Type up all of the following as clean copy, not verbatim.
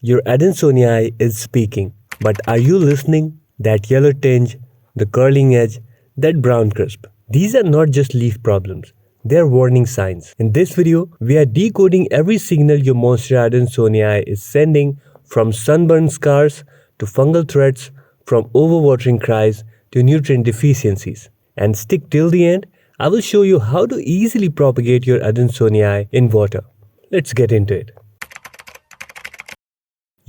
Your Adansonii is speaking. But are you listening? That yellow tinge, the curling edge, that brown crisp. These are not just leaf problems. They are warning signs. In this video, we are decoding every signal your Monstera Adansonii is sending, from sunburn scars to fungal threats, from overwatering cries to nutrient deficiencies. And stick till the end, I will show you how to easily propagate your Adansonii in water. Let's get into it.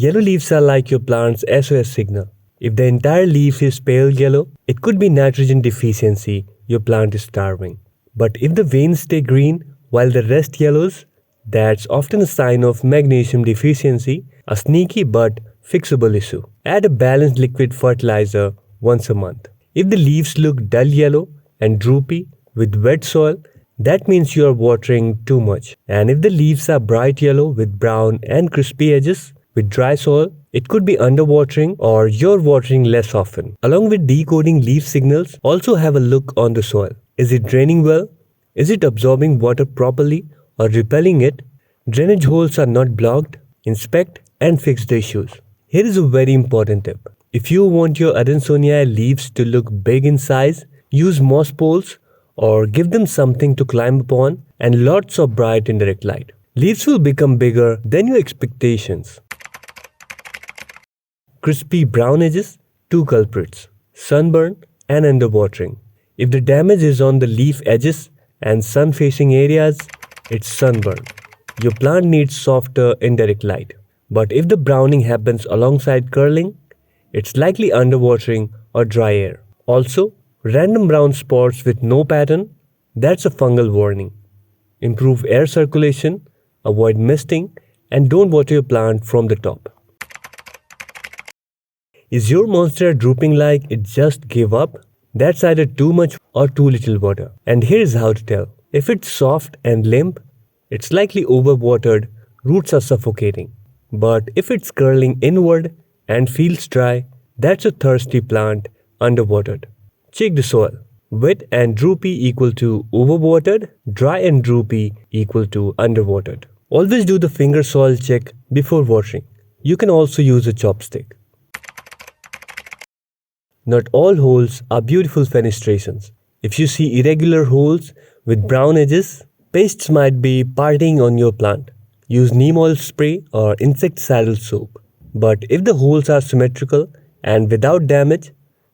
Yellow leaves are like your plant's SOS signal. If the entire leaf is pale yellow, it could be nitrogen deficiency, your plant is starving. But if the veins stay green while the rest yellows, that's often a sign of magnesium deficiency, a sneaky but fixable issue. Add a balanced liquid fertilizer once a month. If the leaves look dull yellow and droopy with wet soil, that means you are watering too much. And if the leaves are bright yellow with brown and crispy edges, with dry soil, it could be underwatering or you're watering less often. Along with decoding leaf signals, also have a look on the soil. Is it draining well? Is it absorbing water properly or repelling it? Drainage holes are not blocked. Inspect and fix the issues. Here is a very important tip. If you want your Adansonii leaves to look big in size, use moss poles or give them something to climb upon and lots of bright indirect light. Leaves will become bigger than your expectations. Crispy brown edges, two culprits: sunburn and underwatering. If the damage is on the leaf edges and sun-facing areas, it's sunburn. Your plant needs softer indirect light. But if the browning happens alongside curling, it's likely underwatering or dry air. Also, random brown spots with no pattern, that's a fungal warning. Improve air circulation, avoid misting, and don't water your plant from the top. Is your Monstera drooping like it just gave up? That's either too much or too little water. And here's how to tell. If it's soft and limp, it's likely overwatered, roots are suffocating. But if it's curling inward and feels dry, that's a thirsty plant, underwatered. Check the soil. Wet and droopy equal to overwatered, dry and droopy equal to underwatered. Always do the finger soil check before watering. You can also use a chopstick. Not all holes are beautiful fenestrations. If you see irregular holes with brown edges, pests might be partying on your plant. Use neem oil spray or insecticidal soap. But if the holes are symmetrical and without damage,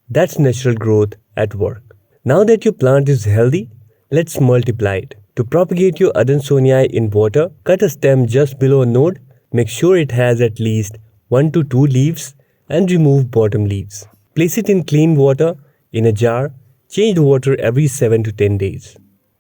that's natural growth at work. Now that your plant is healthy, let's multiply it. To propagate your Adansonii in water, cut a stem just below a node, make sure it has at least 1 to 2 leaves, and remove bottom leaves. Place it in clean water in a jar, change the water every 7 to 10 days.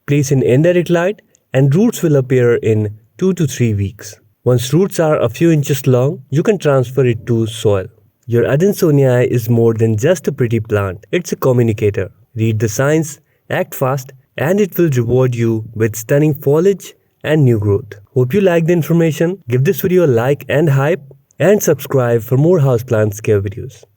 Place in indirect light and roots will appear in 2 to 3 weeks. Once roots are a few inches long, you can transfer it to soil. Your Adansonii is more than just a pretty plant, it's a communicator. Read the signs, act fast, and it will reward you with stunning foliage and new growth. Hope you liked the information. Give this video a like and hype, and subscribe for more houseplants care videos.